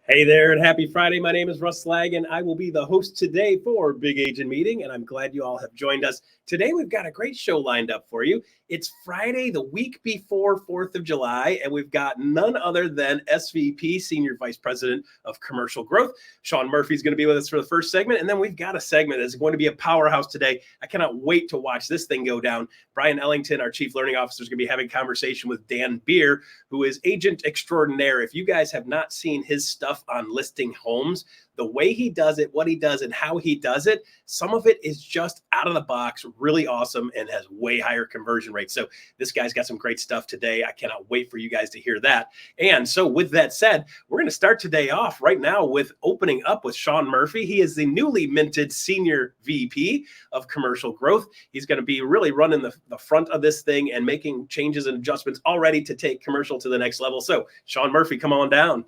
Hey there, and happy Friday. My name is Russ Laggan. I will be the host today for Big Agent Meeting, and I'm glad you all have joined us. Today, we've got a great show lined up for you. It's Friday, the week before 4th of July, and we've got none other than SVP, Senior Vice President of Commercial Growth. Sean Murphy is going to be with us for the first segment, and then we've got a segment that's going to be a powerhouse today. I cannot wait to watch this thing go down. Bryon Ellington, our Chief Learning Officer, is going to be having a conversation with Dan Beer, who is agent extraordinaire. If you guys have not seen his stuff on listing homes, the way he does it, what he does, and how he does it, some of it is just out of the box, really awesome, and has way higher conversion rates. So this guy's got some great stuff today. I cannot wait for you guys to hear that. And so with that said, we're going to start today off right now with opening up with Sean Murphy. He is the newly minted Senior VP of Commercial Growth. He's going to be really running the front of this thing and making changes and adjustments already to take commercial to the next level. So Sean Murphy, come on down.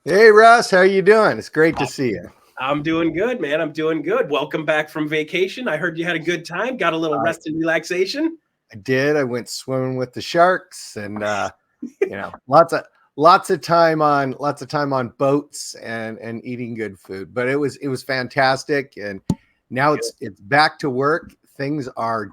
Hey, Russ, how are you doing? It's great to see you. I'm doing good, man. I'm doing good. Welcome back from vacation. I heard you had a good time, got a little rest and relaxation. I did. I went swimming with the sharks and, lots of time on boats and eating good food, but it was fantastic. And now it's back to work. Things are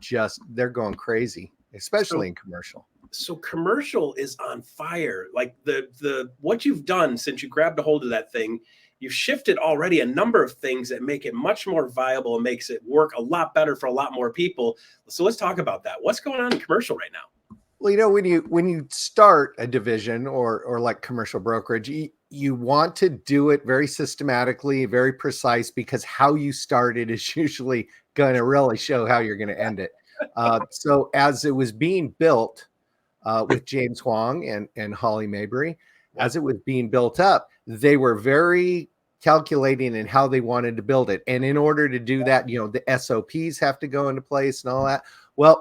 they're going crazy, especially in commercial. So commercial is on fire. Like the what you've done since you grabbed a hold of that thing, you've shifted already a number of things that make it much more viable and makes it work a lot better for a lot more people. So let's talk about that. What's going on in commercial right now? Well, when you start a division or like commercial brokerage, you want to do it very systematically, very precise, because how you started is usually going to really show how you're going to end it. So as it was being built, with James Huang and Holly Mabry, as it was being built up, they were very calculating in how they wanted to build it. And in order to do that, the SOPs have to go into place and all that. Well,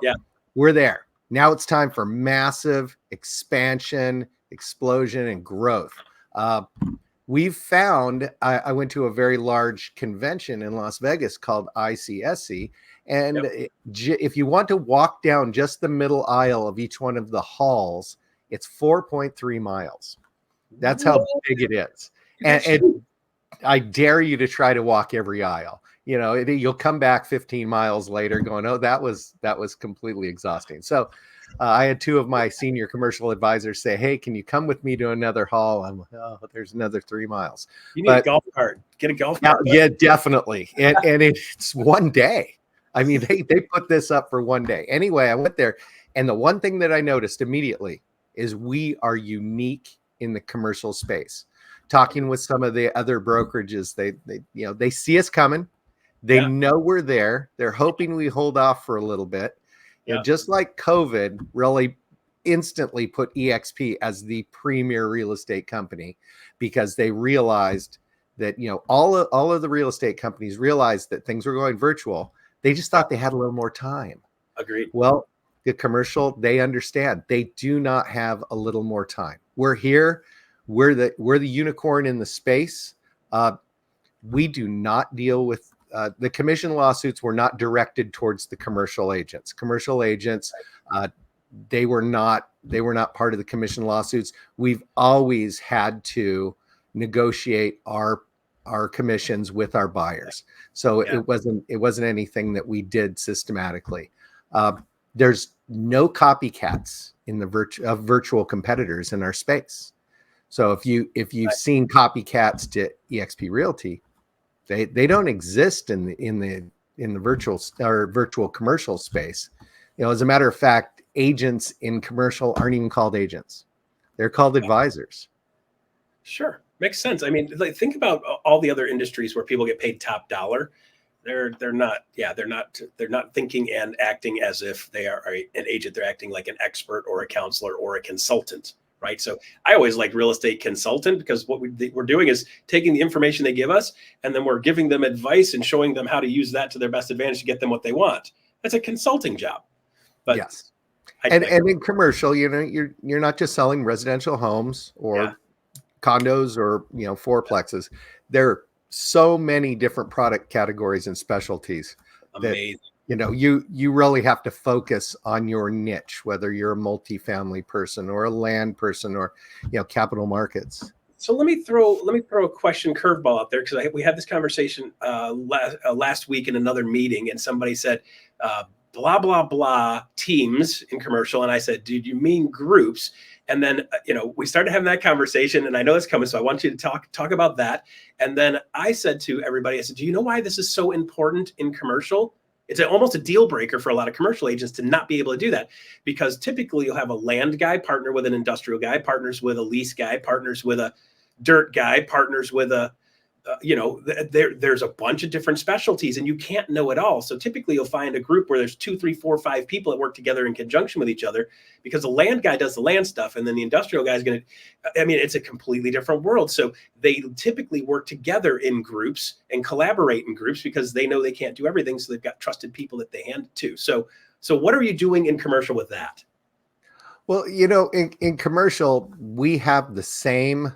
we're there. Now it's time for massive expansion, explosion, and growth. We've found, I went to a very large convention in Las Vegas called ICYMI. And if you want to walk down just the middle aisle of each one of the halls, it's 4.3 miles. That's how big it is. And I dare you to try to walk every aisle. You'll come back 15 miles later going, oh, that was completely exhausting. So I had two of my senior commercial advisors say, hey, can you come with me to another hall? I'm like, oh, there's another 3 miles. You need a golf cart. Get a golf cart. Yeah, definitely. And it's one day. I mean, they put this up for one day. Anyway, I went there, and the one thing that I noticed immediately is we are unique in the commercial space. Talking with some of the other brokerages, they see us coming. They know we're there. They're hoping we hold off for a little bit. Just like COVID really instantly put eXp as the premier real estate company, because they realized that, all of the real estate companies realized that things were going virtual. They just thought they had a little more time. Agreed. Well, the commercial, they understand they do not have a little more time. We're here. We're the unicorn in the space. We do not deal with the commission lawsuits. Were not directed towards the commercial agents. Commercial agents, they were not part of the commission lawsuits. We've always had to negotiate our commissions with our buyers. So it wasn't anything that we did systematically. There's no copycats in the virtual competitors in our space. So if you've seen copycats to eXp Realty, they don't exist in the virtual commercial space. As a matter of fact, agents in commercial aren't even called agents. They're called advisors. Sure. Makes sense. I mean, think about all the other industries where people get paid top dollar. They're not thinking and acting as if they are an agent. They're acting like an expert or a counselor or a consultant, right? So I always like real estate consultant, because what we're doing is taking the information they give us, and then we're giving them advice and showing them how to use that to their best advantage to get them what they want. That's a consulting job. But yes. And in commercial, you're not just selling residential homes or condos or fourplexes. There are so many different product categories and specialties. Amazing. That you really have to focus on your niche, whether you're a multifamily person or a land person or capital markets. So let me throw a question curveball out there, because we had this conversation last week in another meeting, and somebody said blah blah blah teams in commercial, and I said, "Did you mean groups?" And then we started having that conversation, and I know it's coming, so I want you to talk about that. And then I said to everybody, I said, "Do you know why this is so important in commercial? It's almost a deal breaker for a lot of commercial agents to not be able to do that, because typically you'll have a land guy partner with an industrial guy, partners with a lease guy, partners with a dirt guy, partners with a, there's a bunch of different specialties, and you can't know it all. So typically you'll find a group where there's 2, 3, 4, 5 people that work together in conjunction with each other, because the land guy does the land stuff, and then the industrial guy is going to, it's a completely different world. So they typically work together in groups and collaborate in groups, because they know they can't do everything. So they've got trusted people that they hand it to. So what are you doing in commercial with that? Well, in commercial, we have the same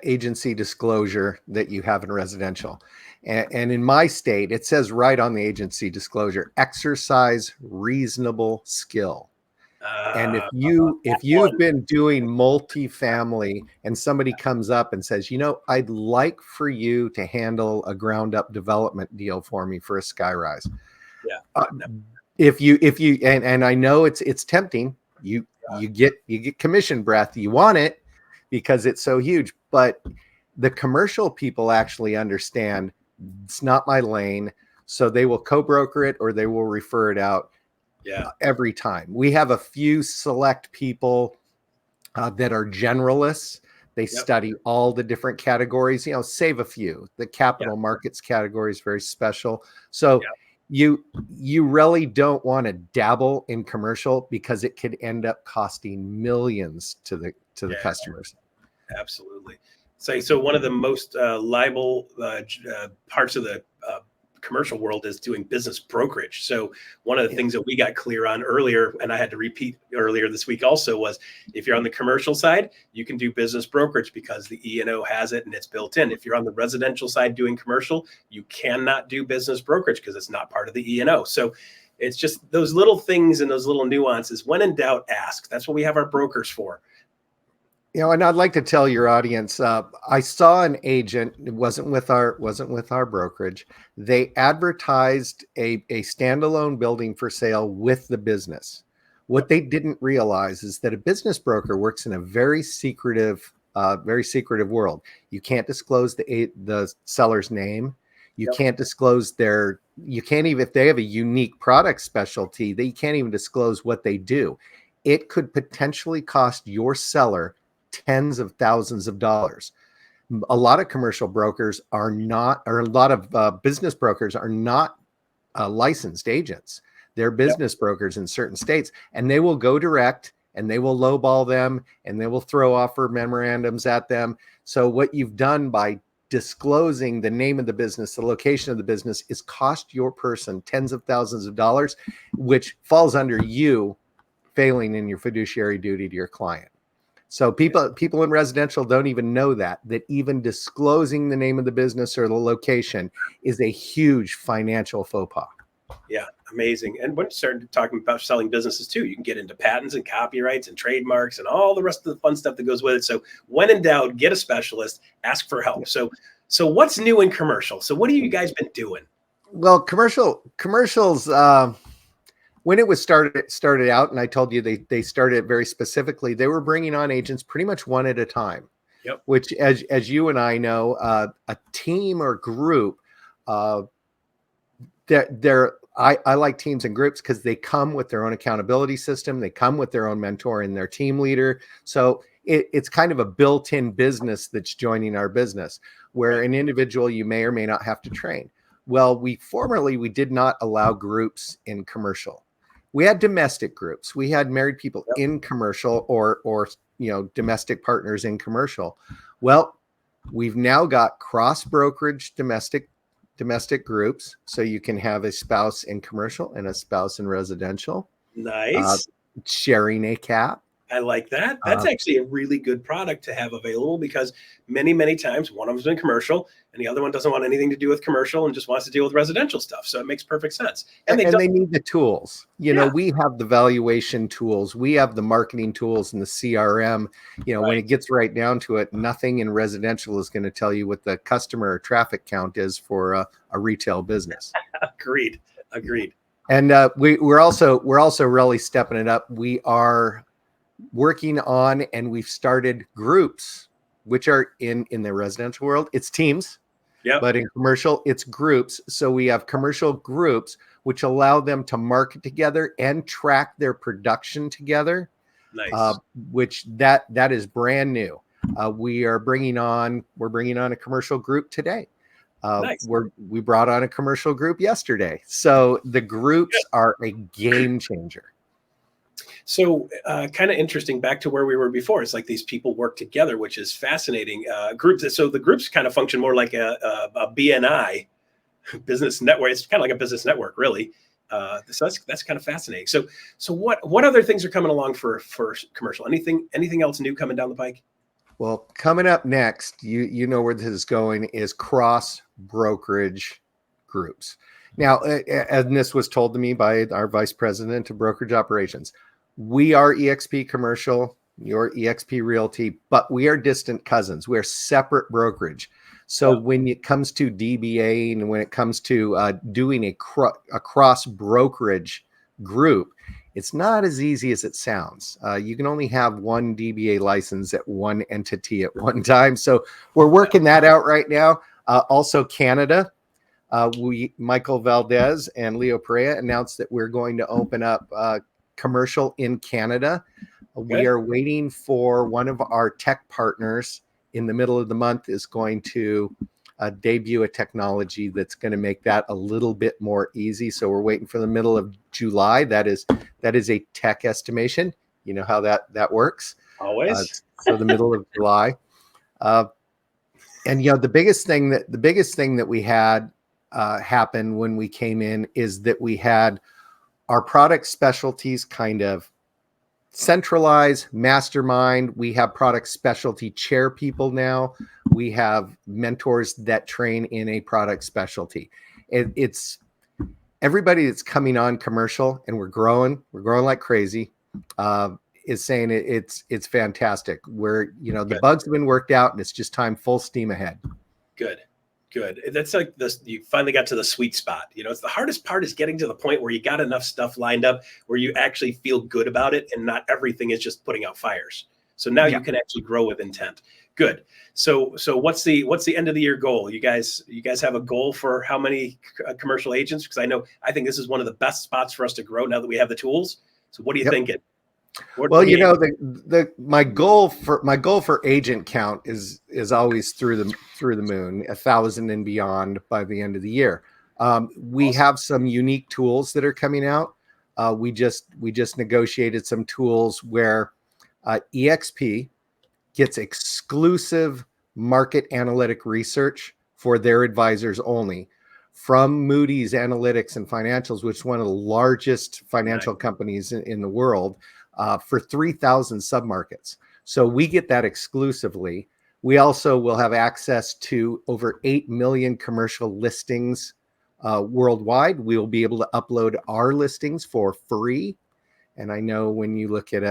agency disclosure that you have in residential. And in my state, it says right on the agency disclosure, exercise reasonable skill. And if you've been doing multifamily and somebody comes up and says, I'd like for you to handle a ground up development deal for me for a skyrise. Yeah. If you and I know it's tempting, you get commission breath. You want it because it's so huge, but the commercial people actually understand it's not my lane. So they will co-broker it, or they will refer it out. Every time. We have a few select people that are generalists. They study all the different categories, save a few. The capital markets category is very special. So you really don't want to dabble in commercial, because it could end up costing millions to the customers. Absolutely. So one of the most liable parts of the commercial world is doing business brokerage. So one of the things that we got clear on earlier, and I had to repeat earlier this week also, was if you're on the commercial side, you can do business brokerage because the E&O has it and it's built in. If you're on the residential side doing commercial, you cannot do business brokerage because it's not part of the E&O. So it's just those little things and those little nuances. When in doubt, ask. That's what we have our brokers for. And I'd like to tell your audience, I saw an agent. It wasn't with our brokerage. They advertised a standalone building for sale with the business. What they didn't realize is that a business broker works in a very secretive world. You can't disclose the seller's name. You can't disclose you can't even, if they have a unique product specialty, they can't even disclose what they do. It could potentially cost your seller tens of thousands of dollars. A lot of commercial brokers are not, or a lot of business brokers are not licensed agents. They're business brokers in certain states, and they will go direct, and they will lowball them, and they will throw offer memorandums at them. So what you've done by disclosing the name of the business, the location of the business, is cost your person tens of thousands of dollars, which falls under you failing in your fiduciary duty to your client. So people in residential don't even know that even disclosing the name of the business or the location is a huge financial faux pas. Yeah, amazing. And when you start talking about selling businesses too, you can get into patents and copyrights and trademarks and all the rest of the fun stuff that goes with it. So when in doubt, get a specialist, ask for help. So what's new in commercial? So what have you guys been doing? Well, commercials, when it was started out, and I told you they started it very specifically, they were bringing on agents pretty much one at a time. Which, as you and I know, a team or group, I like teams and groups because they come with their own accountability system. They come with their own mentor and their team leader. So it's kind of a built-in business that's joining our business, where an individual you may or may not have to train. Well, we did not allow groups in commercial. We had domestic groups. We had married people in commercial, or domestic partners in commercial. Well, we've now got cross brokerage domestic groups, so you can have a spouse in commercial and a spouse in residential. Nice. Sharing a cap. I like that. That's Uh, actually a really good product to have available because many times one of them's in commercial and the other one doesn't want anything to do with commercial and just wants to deal with residential stuff. So it makes perfect sense. And they and don't, they need the tools. yeah, We have the valuation tools, we have the marketing tools and the CRM. When it right. gets right down to it, nothing in residential is going to tell you what the customer or traffic count is for a retail business. Agreed. Agreed. And we're also really stepping it up. We are working on, and we've started groups, which are in the residential world, it's teams, Yep. but in commercial, it's groups. So we have commercial groups which allow them to market together and track their production together, Nice. which that is brand new. We're bringing on a commercial group today. Nice. We brought on a commercial group yesterday. So the groups are a game changer. So kind of interesting back to where we were before. It's like these people work together, which is fascinating. Groups. So the groups kind of function more like a BNI, business network. It's kind of like a business network, really. So that's kind of fascinating. So what other things are coming along for commercial? Anything else new coming down the pike? Well, coming up next, you know where this is going, is cross brokerage groups. Now, and this was told to me by our vice president of brokerage operations. We are eXp Commercial, you're eXp Realty, but we are distant cousins. We're separate brokerage. So when it comes to DBA and when it comes to doing a cross brokerage group, it's not as easy as it sounds. You can only have one DBA license at one entity at one time. So we're working that out right now. Also, Canada. Michael Valdez and Leo Perea announced that we're going to open up commercial in Canada. We are waiting for one of our tech partners in the middle of the month is going to debut a technology that's going to make that a little bit more easy. So we're waiting for the middle of July. That is a tech estimation. You know how that works. Always. So the middle of July. And the biggest thing that we had happen when we came in is that we had our product specialties kind of centralize, mastermind. We have product specialty chair people now. We have mentors that train in a product specialty. It's everybody that's coming on commercial, and we're growing like crazy, is saying it's fantastic. The bugs have been worked out and it's just time, full steam ahead. Good. That's like this. You finally got to the sweet spot. It's the hardest part is getting to the point where you got enough stuff lined up where you actually feel good about it and not everything is just putting out fires. So now you can actually grow with intent. Good. So what's the end of the year goal? You guys have a goal for how many commercial agents? Because I think this is one of the best spots for us to grow now that we have the tools. So what are you thinking? Well, my goal for agent count is always through the moon, 1,000 and beyond by the end of the year. We have some unique tools that are coming out. We just negotiated some tools where eXp gets exclusive market analytic research for their advisors only from Moody's Analytics and Financials, which is one of the largest financial companies in the world. For 3,000 submarkets. So we get that exclusively. We also will have access to over 8 million commercial listings worldwide. We will be able to upload our listings for free. And I know when you look at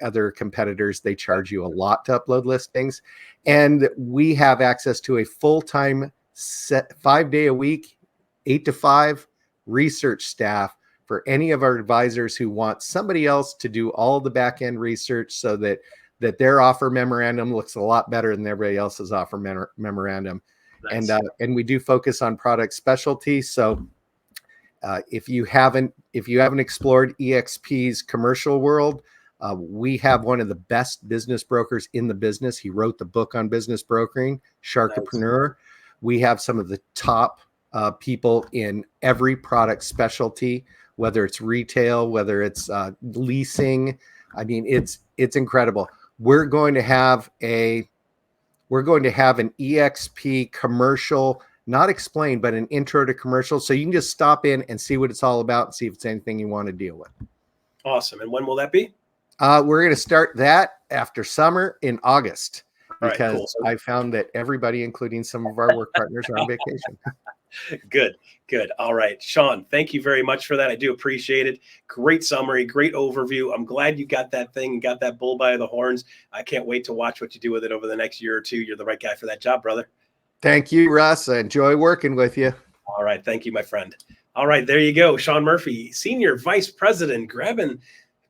other competitors, they charge you a lot to upload listings. And we have access to a full-time 5-day a week, 8 to 5 research staff for any of our advisors who want somebody else to do all the back end research so that their offer memorandum looks a lot better than everybody else's offer memorandum. Nice. And we do focus on product specialty. So if you haven't explored eXp's commercial world, we have one of the best business brokers in the business. He wrote the book on business brokering, Sharkapreneur. Nice. We have some of the top people in every product specialty, whether it's retail, whether it's leasing. I mean, it's incredible. We're going to have an eXp commercial, not explained, but an intro to commercial. So you can just stop in and see what it's all about and see if it's anything you want to deal with. Awesome. And when will that be? We're going to start that after summer in August All right, because cool. So I found that everybody, including some of our work partners, are on vacation. good, good. All right, Sean, thank you very much for that. I do appreciate it. Great summary, great overview. I'm glad you got that thing, got that bull by the horns. I can't wait to watch what you do with it over the next year or two. You're the right guy for that job, brother. Thank you, Russ. I enjoy working with you. All right, thank you, my friend. All right, there you go. Sean Murphy, Senior Vice President, grabbing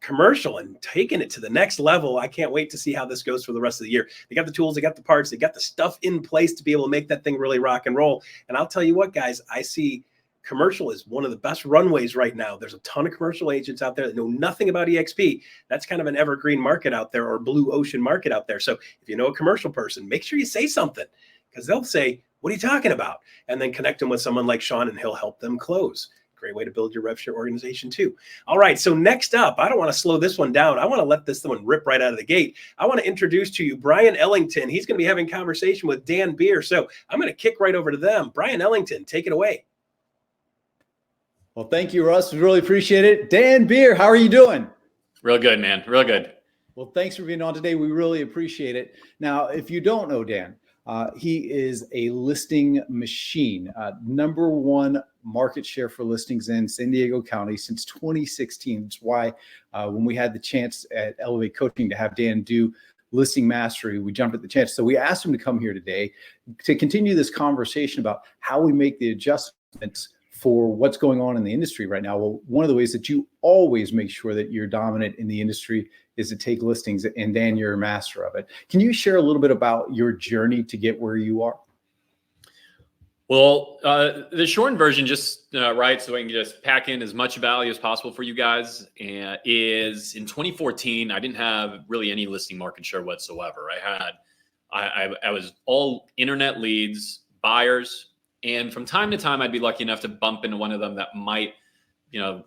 commercial and taking it to the next level. I can't wait to see how this goes for the rest of the year. They got the tools, they got the parts, they got the stuff in place to be able to make that thing really rock and roll. And I'll tell you what, guys, I see commercial is one of the best runways right now. There's a ton of commercial agents out there that know nothing about EXP. That's kind of an evergreen market out there, or blue ocean market out there. So if you know a commercial person, make sure you say something, because they'll say, what are you talking about? And then connect them with someone like Sean and he'll help them close. Great way to build your rev share organization too. All right, so next up, I don't want to slow this one down. I want to let this one rip right out of the gate. I want to introduce to you Bryon Ellington. He's going to be having a conversation with Dan Beer. So I'm going to kick right over to them. Bryon Ellington, take it away. Well, thank you, Russ. We really appreciate it. Dan Beer, how are you doing? Real good, man. Real good. Well, thanks for being on today. We really appreciate it. Now, if you don't know Dan, he is a listing machine, number one market share for listings in San Diego County since 2016. That's why when we had the chance at Elevate Coaching to have Dan do listing mastery, we jumped at the chance. So we asked him to come here today to continue this conversation about how we make the adjustments for what's going on in the industry right now. Well, one of the ways that you always make sure that you're dominant in the industry is to take listings, and Dan, you're a master of it. Can you share a little bit about your journey to get where you are? Well, the shortened version, just right, so I can just pack in as much value as possible for you guys, is in 2014, I didn't have really any listing market share whatsoever. I was all internet leads, buyers, and from time to time, I'd be lucky enough to bump into one of them that might,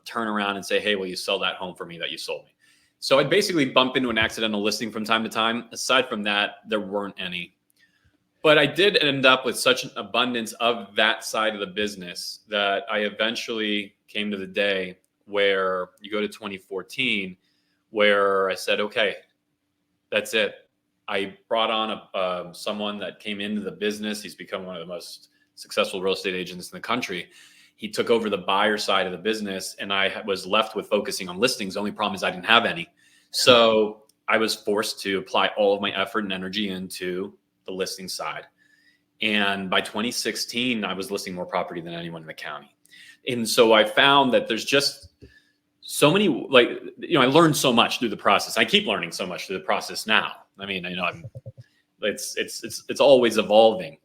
turn around and say, hey, will you sell that home for me that you sold me? So I'd basically bump into an accidental listing from time to time. Aside from that, there weren't any. But I did end up with such an abundance of that side of the business that I eventually came to the day where you go to 2014, where I said, okay, that's it. I brought on someone that came into the business. He's become one of the most successful real estate agents in the country. He took over the buyer side of the business, and I was left with focusing on listings. The only problem is I didn't have any. So I was forced to apply all of my effort and energy into the listing side. And by 2016, I was listing more property than anyone in the county. And so I found that there's just so many, I learned so much through the process. I keep learning so much through the process now. I mean, it's always evolving.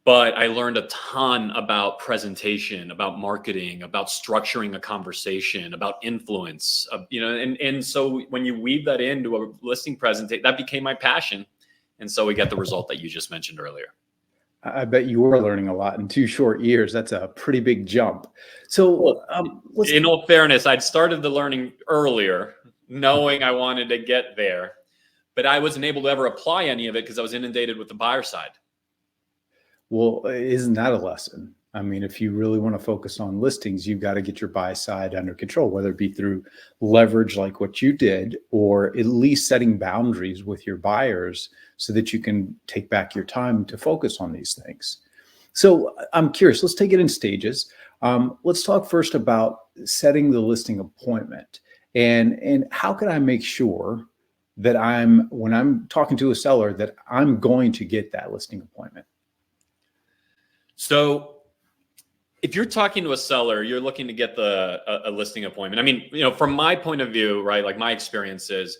But I learned a ton about presentation, about marketing, about structuring a conversation, about influence, and so when you weave that into a listing presentation, that became my passion. And so we got the result that you just mentioned earlier. I bet you were learning a lot in 2 short years. That's a pretty big jump. So in all fairness, I'd started the learning earlier, knowing I wanted to get there, but I wasn't able to ever apply any of it because I was inundated with the buyer side. Well, isn't that a lesson? I mean, if you really want to focus on listings, you've got to get your buy side under control, whether it be through leverage like what you did, or at least setting boundaries with your buyers so that you can take back your time to focus on these things. So I'm curious, let's take it in stages. Let's talk first about setting the listing appointment, and how can I make sure that when I'm talking to a seller, that I'm going to get that listing appointment? So if you're talking to a seller, you're looking to get a listing appointment. I mean, from my point of view, right, like my experience is,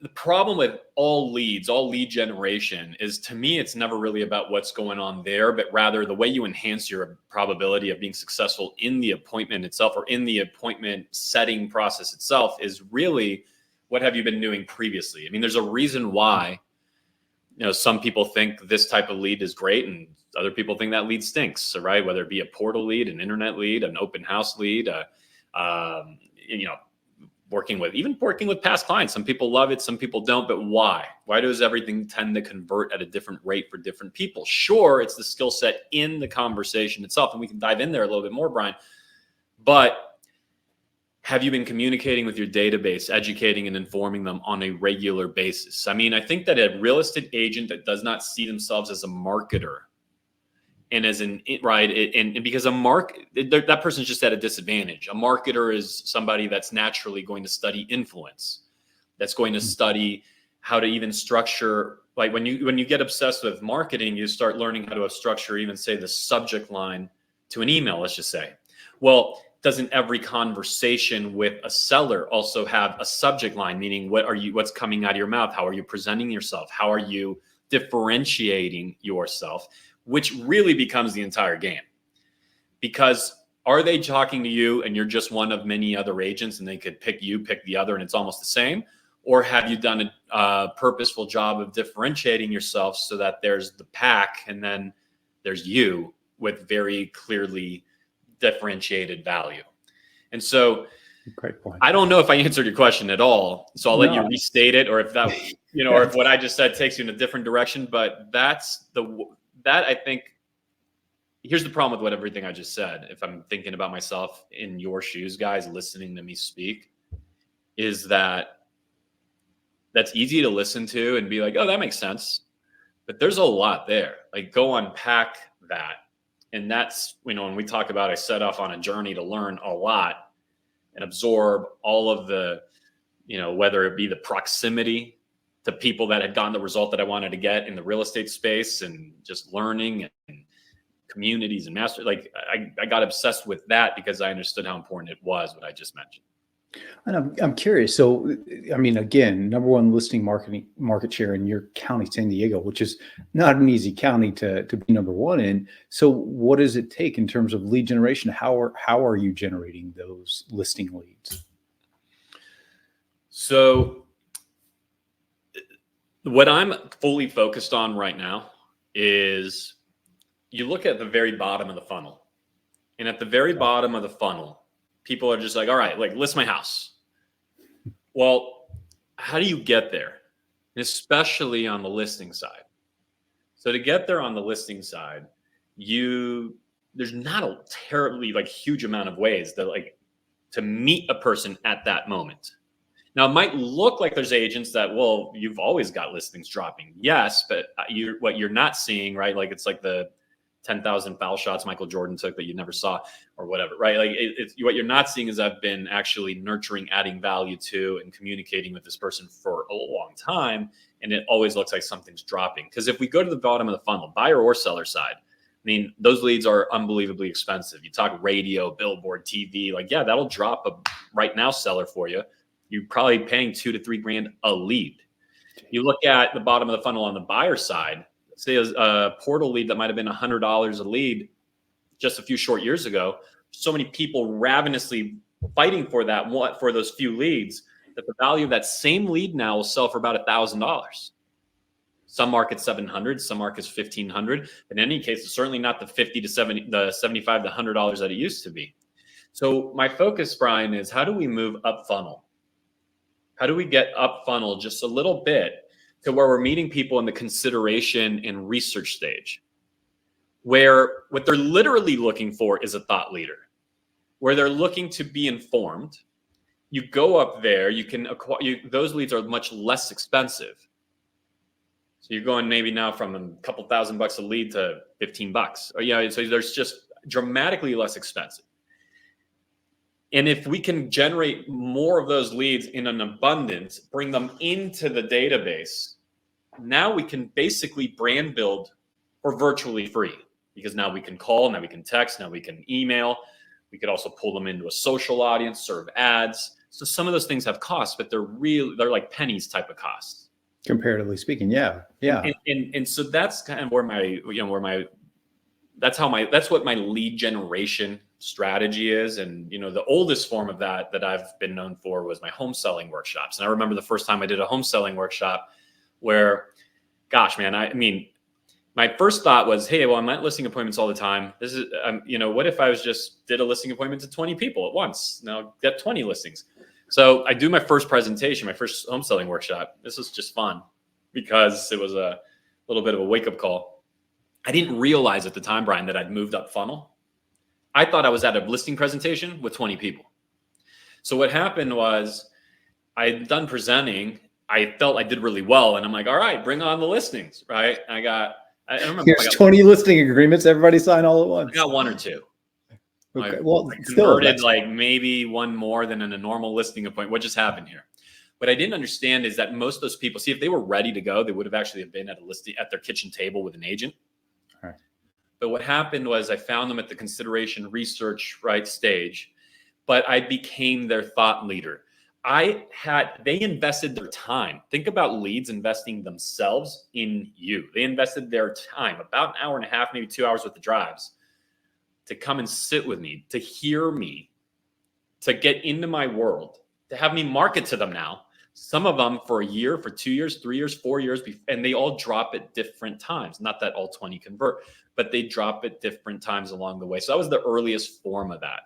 the problem with all lead generation is, to me, it's never really about what's going on there, but rather the way you enhance your probability of being successful in the appointment itself, or in the appointment setting process itself, is really what have you been doing previously? I mean, there's a reason why, some people think this type of lead is great and other people think that lead stinks, right? Whether it be a portal lead, an internet lead, an open house lead, working with past clients. Some people love it, some people don't, but why? Why does everything tend to convert at a different rate for different people? Sure, it's the skill set in the conversation itself, and we can dive in there a little bit more, Bryon, but have you been communicating with your database, educating and informing them on a regular basis? I mean, I think that a real estate agent that does not see themselves as a marketer and as an right, and because that person's just at a disadvantage. A marketer is somebody that's naturally going to study influence, that's going to study how to even structure. Like when you get obsessed with marketing, you start learning how to structure, even say the subject line to an email, let's just say. Well, doesn't every conversation with a seller also have a subject line, meaning what's coming out of your mouth? How are you presenting yourself? How are you differentiating yourself? Which really becomes the entire game. Because are they talking to you and you're just one of many other agents and they could pick you, pick the other, and it's almost the same? Or have you done a purposeful job of differentiating yourself so that there's the pack and then there's you with very clearly differentiated value? And so Great point. I don't know if I answered your question at all. So I'll let you restate it, or if that, or if what I just said takes you in a different direction. But that I think, here's the problem with everything I just said. If I'm thinking about myself in your shoes, guys, listening to me speak, is that's easy to listen to and be like, oh, that makes sense. But there's a lot there. Like, go unpack that. And that's, when we talk about, I set off on a journey to learn a lot and absorb all of the, whether it be the proximity to people that had gotten the result that I wanted to get in the real estate space, and just learning and communities and master. Like, I got obsessed with that because I understood how important it was, what I just mentioned. And I'm curious. So, I mean, again, number one listing market share in your county, San Diego, which is not an easy county to be number one in. So what does it take in terms of lead generation? How are you generating those listing leads? So what I'm fully focused on right now is, you look at the very bottom of the funnel. And at the very bottom of the funnel, people are just like, all right, like, list my house. Well, how do you get there? And especially on the listing side. So to get there on the listing side, there's not a terribly huge amount of ways to meet a person at that moment. Now, it might look like there's agents that, well, you've always got listings dropping. Yes, but what you're not seeing, right? Like, it's like the 10,000 foul shots Michael Jordan took that you never saw, or whatever, right? Like, what you're not seeing is I've been actually nurturing, adding value to, and communicating with this person for a long time. And it always looks like something's dropping. Because if we go to the bottom of the funnel, buyer or seller side, I mean, those leads are unbelievably expensive. You talk radio, billboard, TV, that'll drop a right now seller for you. You're probably paying $2,000 to $3,000 a lead. You look at the bottom of the funnel on the buyer side, say a portal lead that might have been $100 a lead just a few short years ago. So many people ravenously fighting for those few leads, that the value of that same lead now will sell for about $1,000. Some markets $700, some markets $1,500. In any case, it's certainly not the $50 to $70, the $75 to $100 that it used to be. So my focus, Bryon, is how do we move up funnel? How do we get up funnel just a little bit to where we're meeting people in the consideration and research stage, where what they're literally looking for is a thought leader, where they're looking to be informed. You go up there, you can acquire, those leads are much less expensive. So you're going maybe now from a couple $1,000 a lead to $15, or so there's just dramatically less expensive. And if we can generate more of those leads in an abundance, bring them into the database, now we can basically brand build for virtually free, because now we can call, now we can text, now we can email. We could also pull them into a social audience, serve ads. So some of those things have costs, but they're like pennies type of costs. Comparatively speaking. Yeah. Yeah. And so that's kind of that's what my lead generation strategy is. And, the oldest form of that I've been known for was my home selling workshops. And I remember the first time I did a home selling workshop where, gosh, man, I mean, my first thought was, hey, well, I'm at listing appointments all the time. This is, what if I did a listing appointment to 20 people at once? Now get 20 listings. So I do my first presentation, my first home selling workshop. This was just fun because it was a little bit of a wake-up call. I didn't realize at the time, Bryon, that I'd moved up funnel. I thought I was at a listing presentation with 20 people. So what happened was I had done presenting. I felt I did really well. And I'm like, all right, bring on the listings, right? I don't remember. Here's 20 listing agreements. Everybody sign all at once. I got one or two. Okay. I Well, converted like maybe one more than in a normal listing appointment. What just happened here? What I didn't understand is that most of those people, see, if they were ready to go, they would have actually been at a listing at their kitchen table with an agent. All right. But what happened was I found them at the consideration research stage, but I became their thought leader. They invested their time. Think about leads investing themselves in you. They invested their time, about an hour and a half, maybe 2 hours with the drives, to come and sit with me, to hear me, to get into my world, to have me market to them now. Some of them for a year, for 2 years, 3 years, 4 years, and they all drop at different times. Not that all 20 convert, but they drop at different times along the way. So that was the earliest form of that.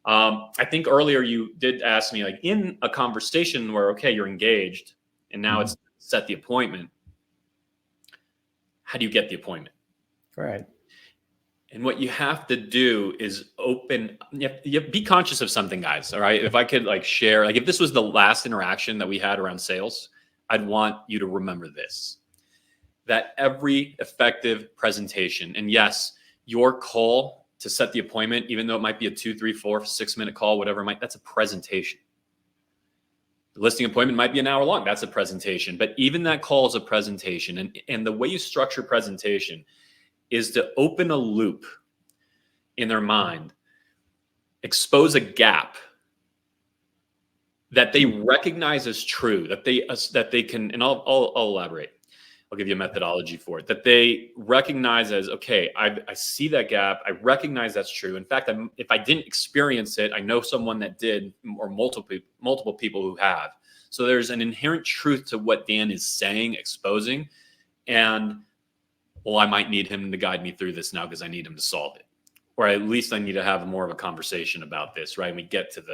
I think earlier you did ask me, like, in a conversation where, okay, you're engaged and now it's set the appointment. How do you get the appointment? Right. And what you have to do is you be conscious of something, guys. All right. If I could like share, like if this was the last interaction that we had around sales, I'd want you to remember this, that every effective presentation, and yes, your call to set the appointment, even though it might be a 2, 3, 4, 6 minute call, whatever it might, that's a presentation. The listing appointment might be an hour long. That's a presentation, but even that call is a presentation. And the way you structure presentation is to open a loop in their mind, expose a gap that they recognize as true, that they can, and I'll elaborate. I'll give you a methodology for it, that they recognize as, okay, I see that gap. I recognize that's true. In fact, if I didn't experience it, I know someone that did, or multiple people who have. So there's an inherent truth to what Dan is saying, exposing, and well, I might need him to guide me through this now because I need him to solve it, or at least I need to have more of a conversation about this, right? And we get to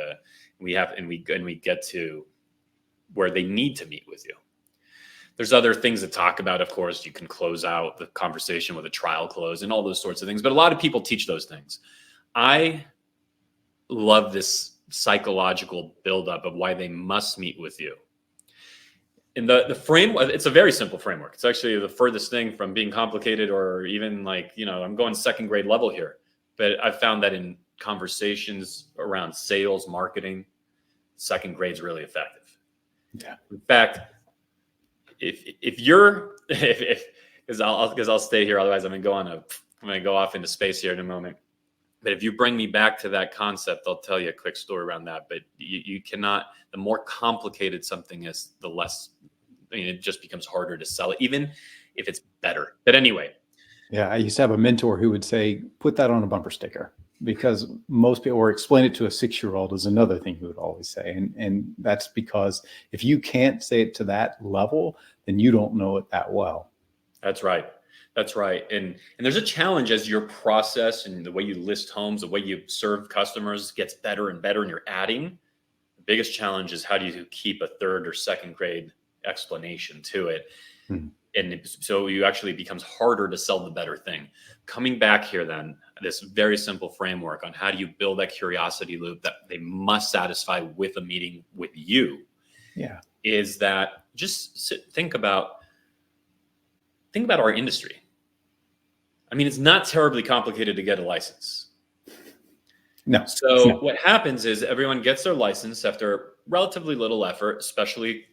we get to where they need to meet with you. There's other things to talk about. Of course, you can close out the conversation with a trial close and all those sorts of things, but a lot of people teach those things. I love this psychological buildup of why they must meet with you. And the framework, it's a very simple framework. It's actually the furthest thing from being complicated, or even like, I'm going second grade level here. But I've found that in conversations around sales, marketing, second grade is really effective. Yeah. In fact, because I'll stay here, otherwise I'm going to go off into space here in a moment. But if you bring me back to that concept, I'll tell you a quick story around that. But you cannot, the more complicated something is, the less, it just becomes harder to sell it, even if it's better. But anyway. Yeah. I used to have a mentor who would say, put that on a bumper sticker, because most people, or explain it to a 6-year-old is another thing he would always say. And that's because if you can't say it to that level, then you don't know it that well. That's right. That's right. And there's a challenge as your process and the way you list homes, the way you serve customers gets better and better, and you're adding. The biggest challenge is how do you keep a third or second grade explanation to it? And so you actually becomes harder to sell the better thing. Coming back here then, this very simple framework on how do you build that curiosity loop that they must satisfy with a meeting with you. Yeah. Is that just think about our industry. I mean, it's not terribly complicated to get a license. No. So what happens is everyone gets their license after relatively little effort, especially,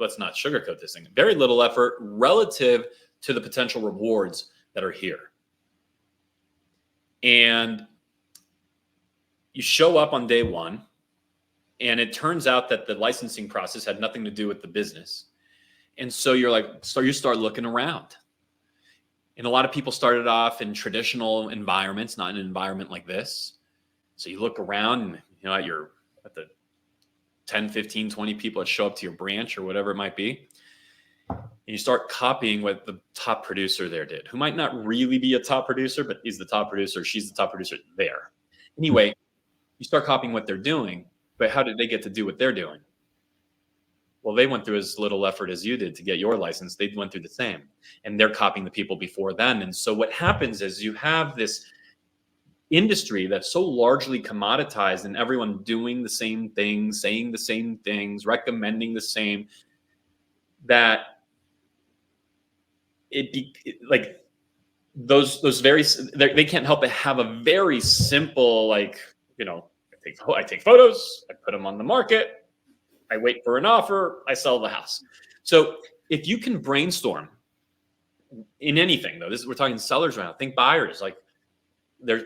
let's not sugarcoat this thing. Very little effort relative to the potential rewards that are here. And you show up on day one, and it turns out that the licensing process had nothing to do with the business. And so you start looking around. And a lot of people started off in traditional environments, not in an environment like this. So you look around, and, at the 10, 15, 20 people that show up to your branch or whatever it might be. And you start copying what the top producer there did, who might not really be a top producer, but he's the top producer. She's the top producer there. Anyway, you start copying what they're doing, but how did they get to do what they're doing? Well, they went through as little effort as you did to get your license. They went through the same, and they're copying the people before them. And so what happens is you have this industry that's so largely commoditized and everyone doing the same things, saying the same things, recommending the same, that like those very, they can't help but have a very simple, like, you know, I take photos, I put them on the market, I wait for an offer, I sell the house. So if you can brainstorm in anything, though, we're talking sellers right now, think buyers, like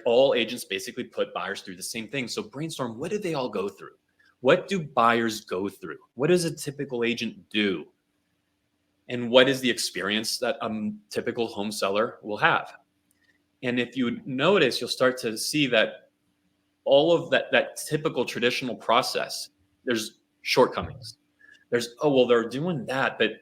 all agents basically put buyers through the same thing. So brainstorm, what do they all go through? What do buyers go through? What does a typical agent do? And what is the experience that a typical home seller will have? And if you notice, you'll start to see that all of that typical traditional process, there's shortcomings. There's, oh, well, they're doing that, but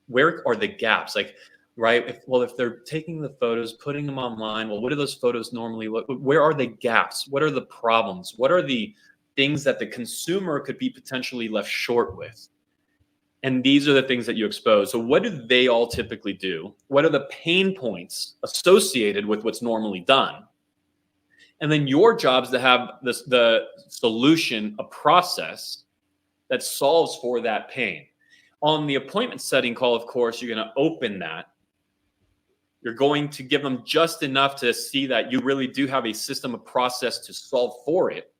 where are the gaps? Like, right? If they're taking the photos, putting them online, well, what do those photos normally look? Where are the gaps? What are the problems? What are the things that the consumer could be potentially left short with? And these are the things that you expose. So what do they all typically do? What are the pain points associated with what's normally done? And then your job is to have the solution, a process that solves for that pain. On the appointment setting call, of course, you're going to open that. You're going to give them just enough to see that you really do have a system, a process to solve for it.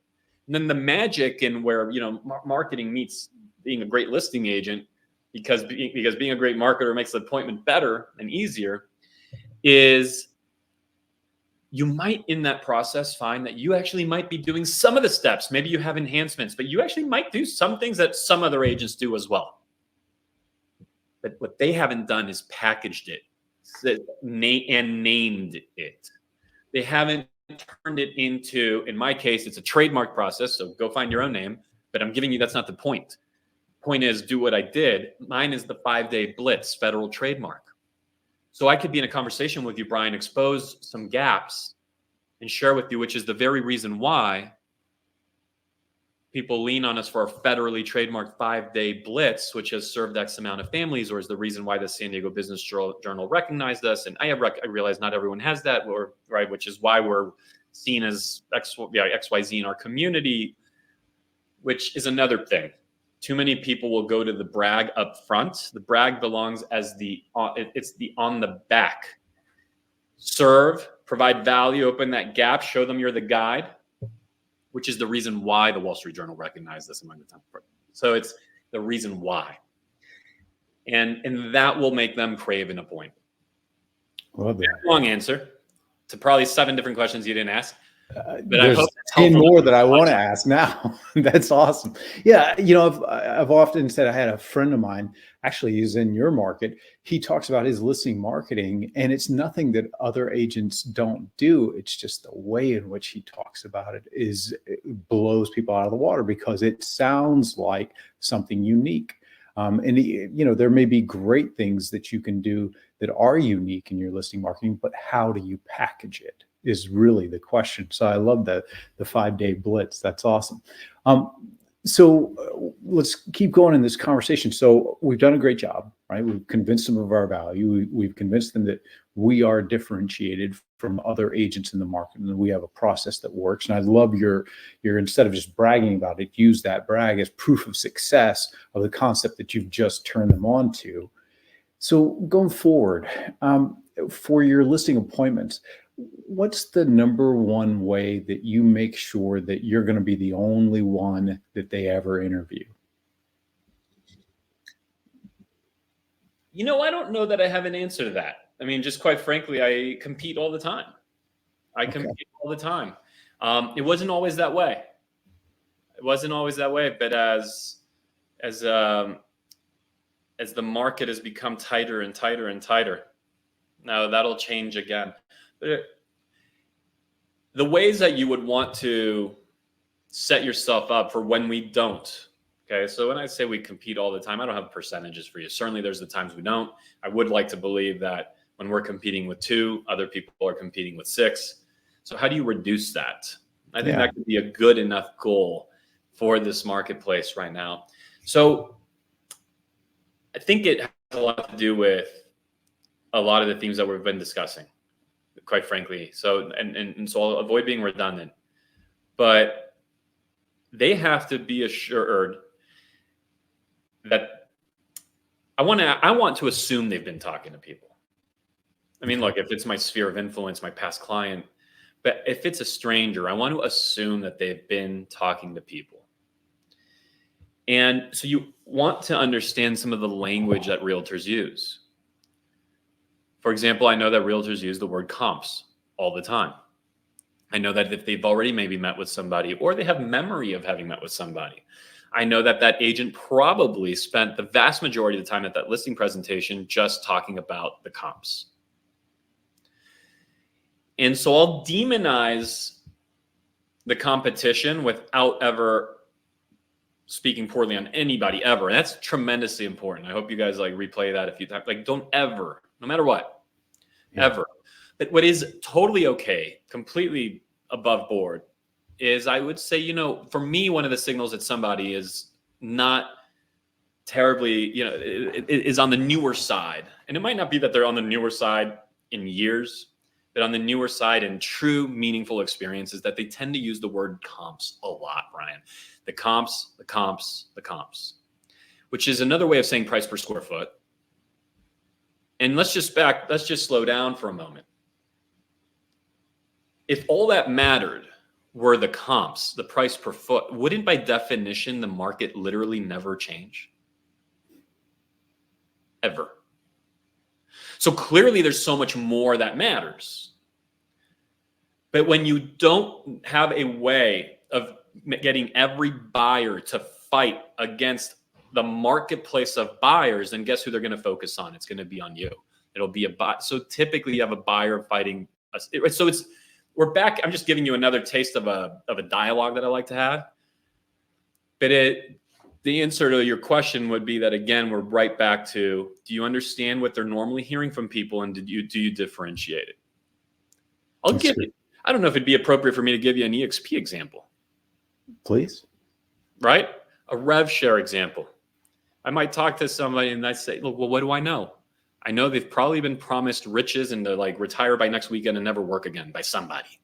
And then the magic in where, you know, marketing meets being a great listing agent, because being a great marketer makes the appointment better and easier, is you might in that process find that you actually might be doing some of the steps. Maybe you have enhancements, but you actually might do some things that some other agents do as well. But what they haven't done is packaged it and named it. They haven't turned it into, in my case, it's a trademark process. So go find your own name, but I'm giving you, that's not the point. Point is, do what I did. Mine is the 5-day blitz federal trademark. So I could be in a conversation with you, Bryon, expose some gaps and share with you, which is the very reason why people lean on us for our federally trademarked 5-day blitz, which has served X amount of families, or is the reason why the San Diego Business Journal recognized us. And I realize not everyone has that, right? Which is why we're seen as XYZ in our community, which is another thing. Too many people will go to the brag up front. The brag belongs as it's the on the back. Serve, provide value, open that gap, show them you're the guide, which is the reason why the Wall Street Journal recognized this among the top. So it's the reason why. And that will make them crave an appointment. Love that. Long answer to probably 7 different questions you didn't ask. But there's I hope 10 more that I want to ask now. That's awesome. Yeah, you know, I've often said, I had a friend of mine, actually he's in your market. He talks about his listing marketing, and it's nothing that other agents don't do. It's just the way in which he talks about it it blows people out of the water, because it sounds like something unique. And you know, there may be great things that you can do that are unique in your listing marketing, but how do you package it is really the question. So I love the 5-day blitz. That's awesome. So let's keep going in this conversation. So we've done a great job, right? We've convinced them of our value. We've convinced them that we are differentiated from other agents in the market, and we have a process that works. And I love your instead of just bragging about it, use that brag as proof of success of the concept that you've just turned them on to. So going forward, for your listing appointments, what's the number one way that you make sure that you're going to be the only one that they ever interview? You know, I don't know that I have an answer to that. I mean, just quite frankly, I compete all the time. Compete all the time. It wasn't always that way. But as the market has become tighter and tighter and tighter, now that'll change again. But the ways that you would want to set yourself up for when we don't. Okay, so when I say we compete all the time, I don't have percentages for you. Certainly there's the times we don't. I would like to believe that when we're competing with 2, other people are competing with 6. So how do you reduce that? I think that could be a good enough goal for this marketplace right now. So I think it has a lot to do with a lot of the themes that we've been discussing. quite frankly. So, and so I'll avoid being redundant, but they have to be assured that I want to assume they've been talking to people. I mean, look, if it's my sphere of influence, my past client, but if it's a stranger, I want to assume that they've been talking to people. And so you want to understand some of the language that realtors use. For example, I know that realtors use the word comps all the time. I know that if they've already maybe met with somebody or they have memory of having met with somebody, I know that that agent probably spent the vast majority of the time at that listing presentation just talking about the comps. And so I'll demonize the competition without ever speaking poorly on anybody ever. And that's tremendously important. I hope you guys like replay that a few times. Like, don't ever, no matter what, ever. But what is totally okay, completely above board, is I would say, you know, for me, one of the signals that somebody is not terribly, you know, is on the newer side. And it might not be that they're on the newer side in years, but on the newer side in true meaningful experiences, that they tend to use the word comps a lot, Bryon. The comps, the comps, the comps, which is another way of saying price per square foot. And let's just slow down for a moment. If all that mattered were the comps, the price per foot, wouldn't by definition the market literally never change? Ever. So clearly there's so much more that matters. But when you don't have a way of getting every buyer to fight against the marketplace of buyers, then guess who they're going to focus on? It's going to be on you. It'll be a buy. So typically you have a buyer fighting us. So we're back. I'm just giving you another taste of a dialogue that I like to have. But the answer to your question would be that, again, we're right back to, do you understand what they're normally hearing from people, and do you differentiate it? I'll give you. I don't know if it'd be appropriate for me to give you an EXP example. Please. Right? A rev share example. I might talk to somebody and I say, look, well, what do I know? I know they've probably been promised riches and to like retire by next weekend and never work again by somebody.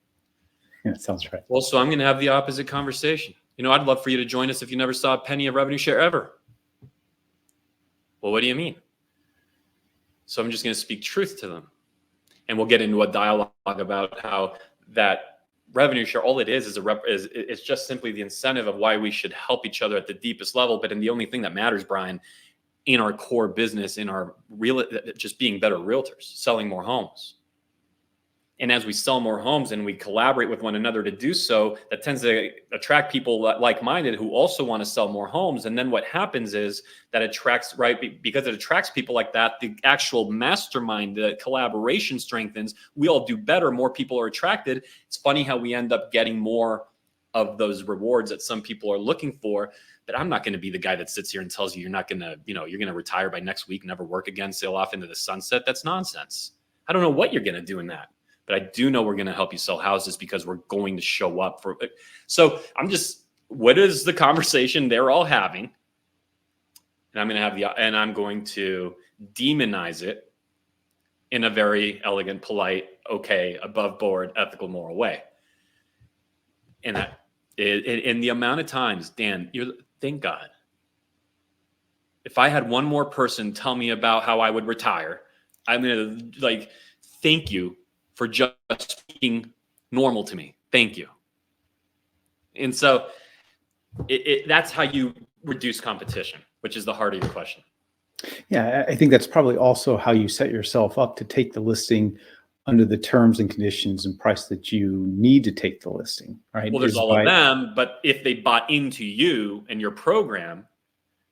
Yeah, that sounds right. Well, so I'm going to have the opposite conversation. You know, I'd love for you to join us if you never saw a penny of revenue share ever. Well, what do you mean? So I'm just going to speak truth to them. And we'll get into a dialogue about how that revenue share, all it is it's just simply the incentive of why we should help each other at the deepest level. But in the only thing that matters, Bryon, in our core business, in our just being better realtors, selling more homes. And as we sell more homes and we collaborate with one another to do so, that tends to attract people like-minded who also want to sell more homes. And then what happens is that attracts, right, because it attracts people like that, the actual mastermind, the collaboration strengthens. We all do better. More people are attracted. It's funny how we end up getting more of those rewards that some people are looking for. But I'm not going to be the guy that sits here and tells you you're not going to, you know, you're going to retire by next week, never work again, sail off into the sunset. That's nonsense. I don't know what you're going to do in that. But I do know we're going to help you sell houses because we're going to show up for it. So what is the conversation they're all having? And I'm going to demonize it in a very elegant, polite, okay, above board, ethical, moral way. And that in the amount of times, Dan, thank God. If I had one more person tell me about how I would retire, I'm going to thank you for just speaking normal to me. Thank you. And so that's how you reduce competition, which is the heart of your question. Yeah, I think that's probably also how you set yourself up to take the listing under the terms and conditions and price that you need to take the listing, right? Well, there's all of them, but if they bought into you and your program,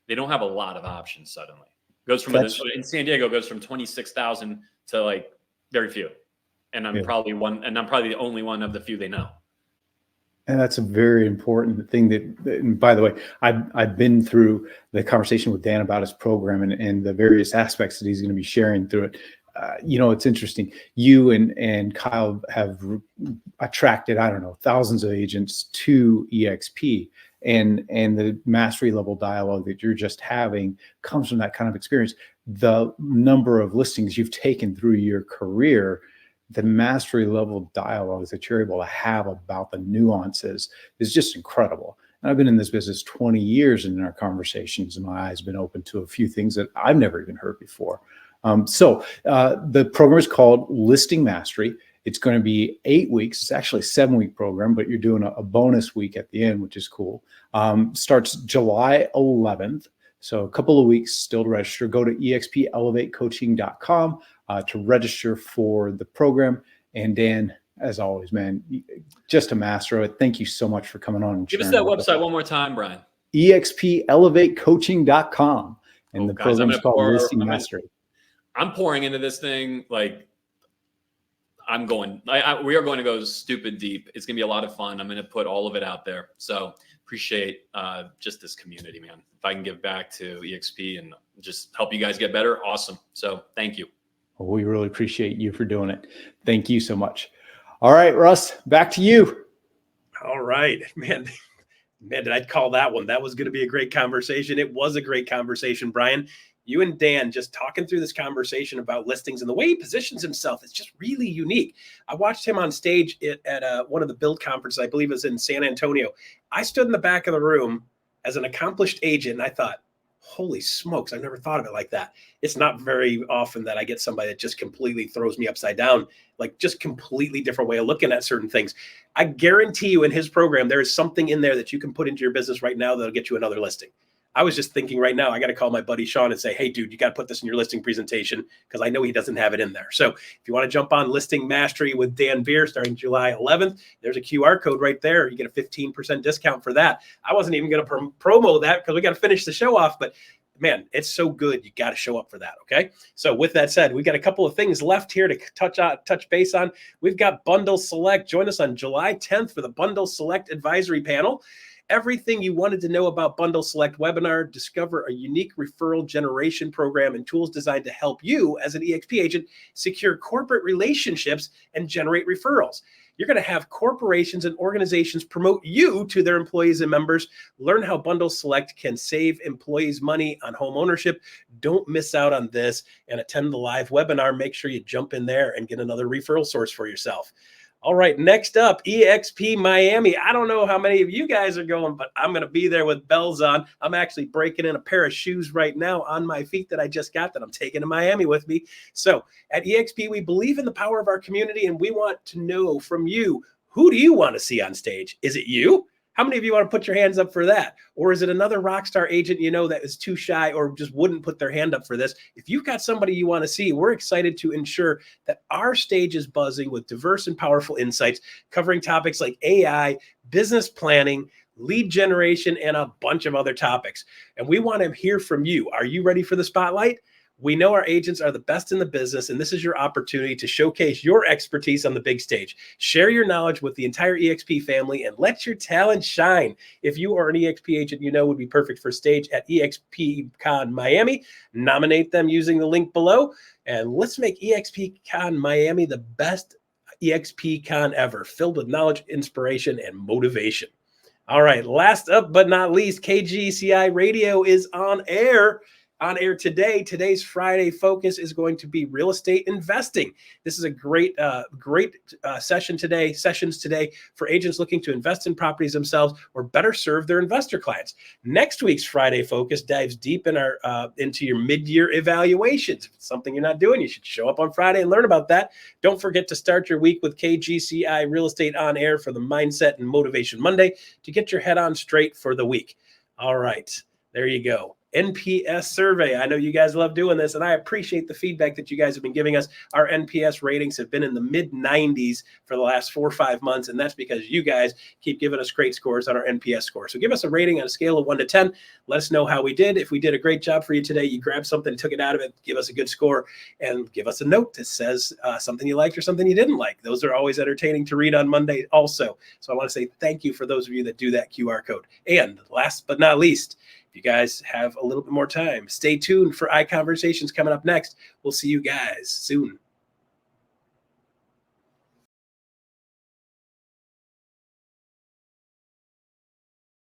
they don't have a lot of options suddenly. Goes from in San Diego goes from 26,000 to like very few. And I'm probably the only one of the few they know. And that's a very important thing and by the way, I've been through the conversation with Dan about his program and the various aspects that he's going to be sharing through it. It's interesting. You and Kyle have attracted, I don't know, thousands of agents to eXp, and the mastery level dialogue that you're just having comes from that kind of experience. The number of listings you've taken through your career the mastery level dialogues that you're able to have about the nuances is just incredible. And I've been in this business 20 years, and in our conversations, my eyes have been open to a few things that I've never even heard before. The program is called Listing Mastery. It's going to be 8 weeks. It's actually a 7-week program, but you're doing a bonus week at the end, which is cool. Starts July 11th. So a couple of weeks still to register. Go to eXpElevateCoaching.com to register for the program. And Dan, as always, man, just a master of it. Thank you so much for coming on. And give us that website one more time, Bryon. eXpElevateCoaching.com. And the program is called Listing Mastery. I'm pouring into this thing like we are going to go stupid deep. It's going to be a lot of fun. I'm going to put all of it out there. So appreciate just this community, man. If I can give back to eXp and just help you guys get better, awesome. So thank you. Well, we really appreciate you for doing it. Thank you so much. All right, Russ, back to you. All right, man, did I call that one? That was going to be a great conversation. It was a great conversation, Bryon. You and Dan just talking through this conversation about listings and the way he positions himself is just really unique. I watched him on stage at one of the Build conferences, I believe it was in San Antonio. I stood in the back of the room as an accomplished agent, and I thought, holy smokes, I've never thought of it like that. It's not very often that I get somebody that just completely throws me upside down, like just completely different way of looking at certain things. I guarantee you in his program, there is something in there that you can put into your business right now that'll get you another listing. I was just thinking right now, I got to call my buddy Sean and say, hey, dude, you got to put this in your listing presentation because I know he doesn't have it in there. So if you want to jump on Listing Mastery with Dan Beer starting July 11th, there's a QR code right there. You get a 15% discount for that. I wasn't even going to promo that because we got to finish the show off. But man, it's so good. You got to show up for that. Okay. So with that said, we got a couple of things left here to touch base on. We've got Bundle Select. Join us on July 10th for the Bundle Select Advisory Panel. Everything you wanted to know about Bundle Select webinar, discover a unique referral generation program and tools designed to help you as an eXp agent secure corporate relationships and generate referrals. You're going to have corporations and organizations promote you to their employees and members. Learn how Bundle Select can save employees money on home ownership. Don't miss out on this and attend the live webinar. Make sure you jump in there and get another referral source for yourself. All right, next up, eXp Miami. I don't know how many of you guys are going, but I'm going to be there with bells on. I'm actually breaking in a pair of shoes right now on my feet that I just got that I'm taking to Miami with me. So at eXp, we believe in the power of our community, and we want to know from you, who do you want to see on stage? Is it you? How many of you want to put your hands up for that? Or is it another rock star agent you know that is too shy or just wouldn't put their hand up for this? If you've got somebody you want to see, we're excited to ensure that our stage is buzzing with diverse and powerful insights covering topics like AI, business planning, lead generation, and a bunch of other topics. And we want to hear from you. Are you ready for the spotlight? We know our agents are the best in the business, and this is your opportunity to showcase your expertise on the big stage. Share your knowledge with the entire eXp family and let your talent shine. If you are an eXp agent you know would be perfect for stage at eXpCON Miami, nominate them using the link below, and let's make eXpCON Miami the best eXpCON ever, filled with knowledge, inspiration, and motivation. All right, last up but not least, KGCI Radio is on air today. Today's Friday focus is going to be real estate investing. This is a great sessions today for agents looking to invest in properties themselves or better serve their investor clients. Next week's Friday focus dives deep into your mid-year evaluations. If it's something you're not doing, you should show up on Friday and learn about that. Don't forget to start your week with KGCI Real Estate on Air for the Mindset and Motivation Monday to get your head on straight for the week. All right, there you go. NPS survey. I know you guys love doing this, and I appreciate the feedback that you guys have been giving us. Our NPS ratings have been in the mid-90s for the last 4 or 5 months, and that's because you guys keep giving us great scores on our NPS score. So give us a rating on a scale of 1 to 10. Let us know how we did. If we did a great job for you today, you grabbed something, took it out of it, give us a good score, and give us a note that says something you liked or something you didn't like. Those are always entertaining to read on Monday also. So I want to say thank you for those of you that do that QR code. And last but not least, if you guys have a little bit more time, stay tuned for iConversations coming up next. We'll see you guys soon.